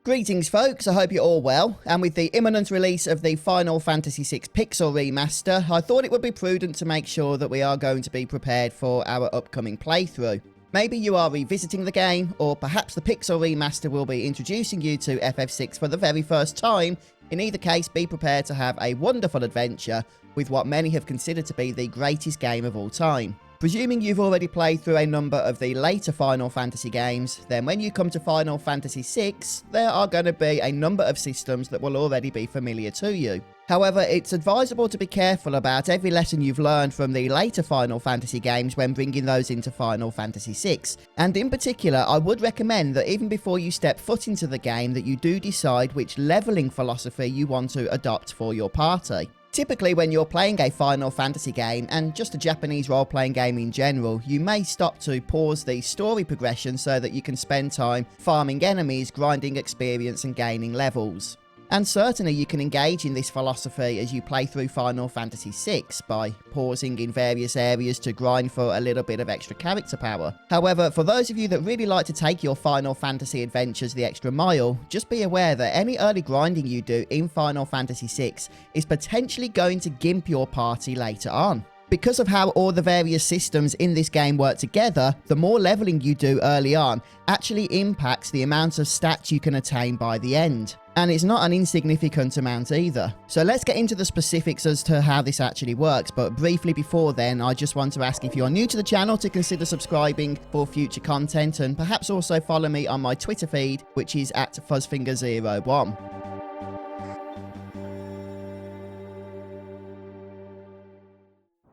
Greetings folks, I hope you're all well, and with the imminent release of the Final Fantasy VI Pixel Remaster, I thought it would be prudent to make sure that we are going to be prepared for our upcoming playthrough. Maybe you are revisiting the game, or perhaps the Pixel Remaster will be introducing you to FF6 for the very first time. In either case, be prepared to have a wonderful adventure with what many have considered to be the greatest game of all time. Presuming you've already played through a number of the later Final Fantasy games, then when you come to Final Fantasy VI, there are going to be a number of systems that will already be familiar to you. However, it's advisable to be careful about every lesson you've learned from the later Final Fantasy games when bringing those into Final Fantasy VI. And in particular, I would recommend that even before you step foot into the game, that you do decide which leveling philosophy you want to adopt for your party. Typically, when you're playing a Final Fantasy game, and just a Japanese role-playing game in general, you may stop to pause the story progression so that you can spend time farming enemies, grinding experience and gaining levels. And certainly you can engage in this philosophy as you play through Final Fantasy VI by pausing in various areas to grind for a little bit of extra character power. However, for those of you that really like to take your Final Fantasy adventures the extra mile, just be aware that any early grinding you do in Final Fantasy VI is potentially going to gimp your party later on. Because of how all the various systems in this game work together, the more leveling you do early on actually impacts the amount of stats you can attain by the end. And it's not an insignificant amount either. So let's get into the specifics as to how this actually works, but briefly before then, I just want to ask if you're new to the channel to consider subscribing for future content, and perhaps also follow me on my Twitter feed, which is at fuzzfinger01.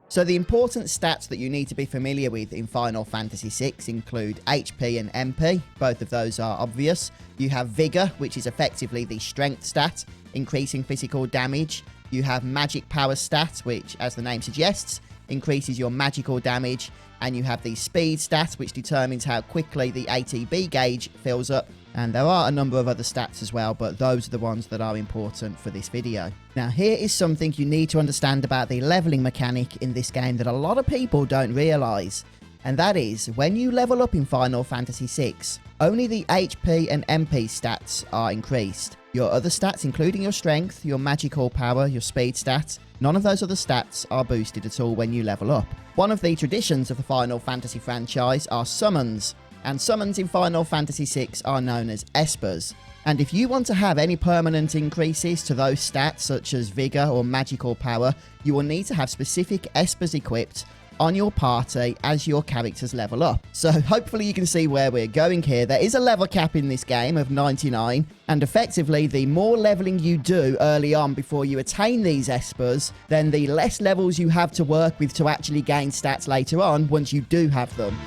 So the important stats that you need to be familiar with in Final Fantasy VI include HP and MP, both of those are obvious. You have Vigor, which is effectively the strength stat, increasing physical damage. You have Magic Power stat, which, as the name suggests, increases your magical damage. And you have the Speed stat, which determines how quickly the ATB gauge fills up. And there are a number of other stats as well, but those are the ones that are important for this video. Now, here is something you need to understand about the leveling mechanic in this game that a lot of people don't realise. And that is, when you level up in Final Fantasy VI, only the HP and MP stats are increased. Your other stats, including your strength, your magical power, your speed stat, none of those other stats are boosted at all when you level up. One of the traditions of the Final Fantasy franchise are summons. And summons in Final Fantasy VI are known as Espers. And if you want to have any permanent increases to those stats, such as Vigor or Magical Power, you will need to have specific Espers equipped on your party as your characters level up. So hopefully you can see where we're going here. There is a level cap in this game of 99, and effectively the more leveling you do early on before you attain these Espers, then the less levels you have to work with to actually gain stats later on once you do have them.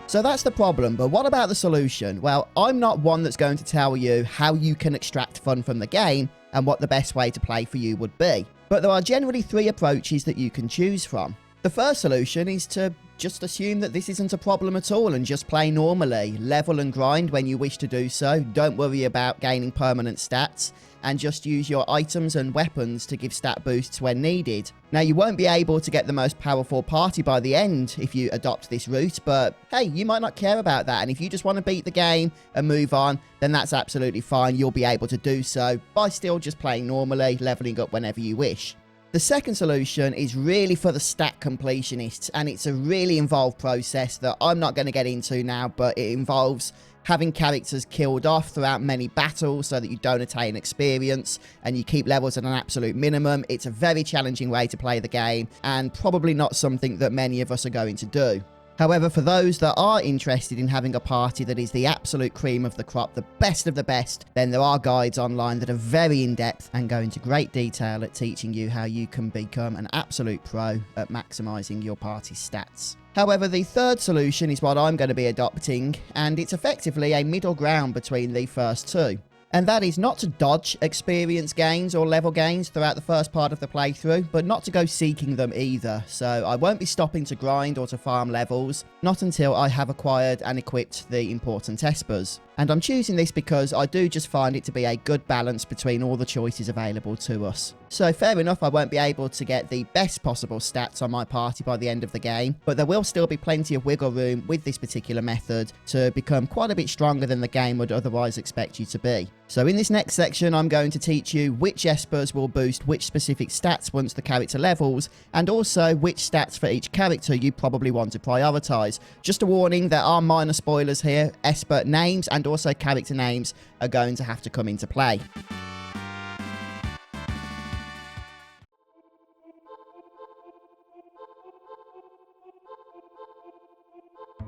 So that's the problem, but what about the solution? Well, I'm not one that's going to tell you how you can extract fun from the game and what the best way to play for you would be. But there are generally three approaches that you can choose from. The first solution is to just assume that this isn't a problem at all and just play normally. Level and grind when you wish to do so. Don't worry about gaining permanent stats, and just use your items and weapons to give stat boosts when needed. Now, you won't be able to get the most powerful party by the end if you adopt this route, but hey, you might not care about that, and if you just want to beat the game and move on, then that's absolutely fine. You'll be able to do so by still just playing normally, leveling up whenever you wish. The second solution is really for the stat completionists, and it's a really involved process that I'm not going to get into now, but it involves having characters killed off throughout many battles so that you don't attain experience and you keep levels at an absolute minimum. It's a very challenging way to play the game, and probably not something that many of us are going to do. However, for those that are interested in having a party that is the absolute cream of the crop, the best of the best, then there are guides online that are very in-depth and go into great detail at teaching you how you can become an absolute pro at maximising your party's stats. However, the third solution is what I'm going to be adopting, and it's effectively a middle ground between the first two. And that is not to dodge experience gains or level gains throughout the first part of the playthrough, but not to go seeking them either. So I won't be stopping to grind or to farm levels, not until I have acquired and equipped the important Espers. And I'm choosing this because I do just find it to be a good balance between all the choices available to us. So fair enough, I won't be able to get the best possible stats on my party by the end of the game, but there will still be plenty of wiggle room with this particular method to become quite a bit stronger than the game would otherwise expect you to be. So in this next section, I'm going to teach you which Espers will boost which specific stats once the character levels, and also which stats for each character you probably want to prioritize. Just a warning, there are minor spoilers here. Esper names and also character names are going to have to come into play.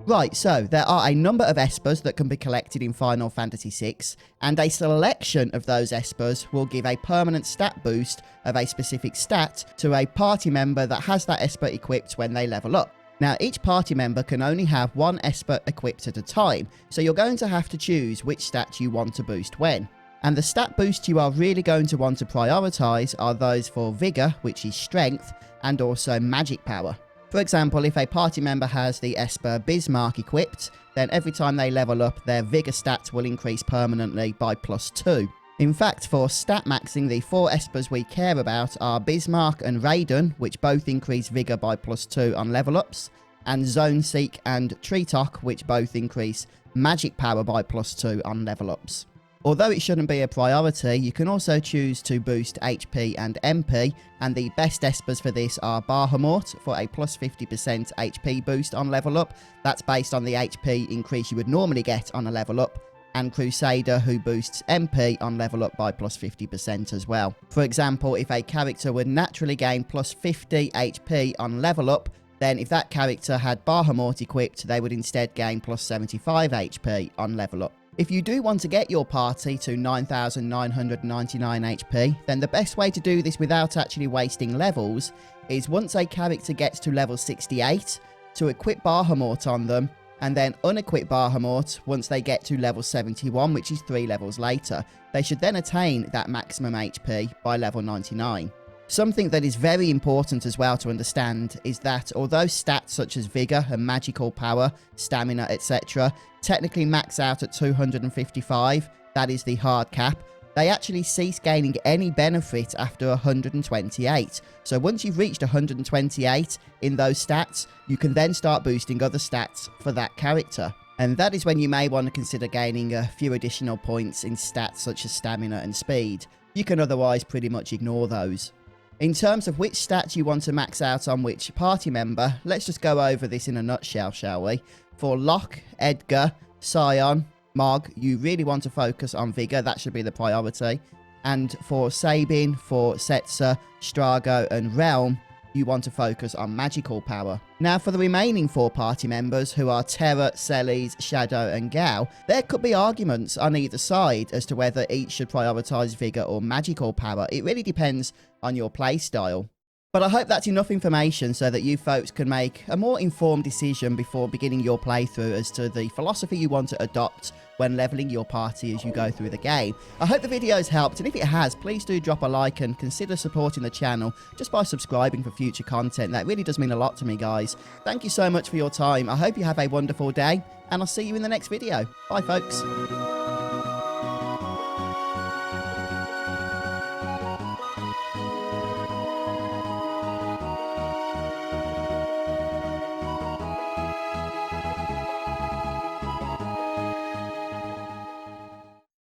Right, so there are a number of Espers that can be collected in Final Fantasy VI, and a selection of those Espers will give a permanent stat boost of a specific stat to a party member that has that Esper equipped when they level up. Now, each party member can only have one Esper equipped at a time, so you're going to have to choose which stat you want to boost when. And the stat boosts you are really going to want to prioritize are those for Vigor, which is strength, and also magic power. For example, if a party member has the Esper Bismarck equipped, then every time they level up, their Vigor stats will increase permanently by +2. In fact, for stat maxing, the 4 Espers we care about are Bismarck and Raiden, which both increase Vigor by +2 on level ups, and Zone Seek and Treetok, which both increase magic power by +2 on level ups. Although it shouldn't be a priority, you can also choose to boost HP and MP, and the best Espers for this are Bahamut for a +50% HP boost on level up. That's based on the HP increase you would normally get on a level up, and Crusader, who boosts MP on level up by +50% as well. For example, if a character would naturally gain +50 HP on level up, then if that character had Bahamut equipped, they would instead gain +75 HP on level up. If you do want to get your party to 9,999 HP, then the best way to do this without actually wasting levels is once a character gets to level 68, to equip Bahamut on them, and then unequip Bahamut once they get to level 71, which is 3 levels later. They should then attain that maximum HP by level 99. Something that is very important as well to understand is that although stats such as Vigor and magical power, stamina, etc. technically max out at 255, that is the hard cap, they actually cease gaining any benefit after 128. So once you've reached 128 in those stats, you can then start boosting other stats for that character. And that is when you may want to consider gaining a few additional points in stats such as stamina and speed. You can otherwise pretty much ignore those. In terms of which stats you want to max out on which party member, let's just go over this in a nutshell, shall we? For Locke, Edgar, Scion, Mog, you really want to focus on Vigor, that should be the priority. And for Sabin, for Setzer, Strago and Realm, you want to focus on magical power. Now for the remaining 4 party members, who are Terra, Celes, Shadow and Gao, there could be arguments on either side as to whether each should prioritise Vigor or magical power. It really depends on your playstyle. But I hope that's enough information so that you folks can make a more informed decision before beginning your playthrough as to the philosophy you want to adopt when leveling your party as you go through the game. I hope the video has helped, and if it has, please do drop a like and consider supporting the channel just by subscribing for future content. That really does mean a lot to me, guys. Thank you so much for your time. I hope you have a wonderful day, and I'll see you in the next video. Bye, folks.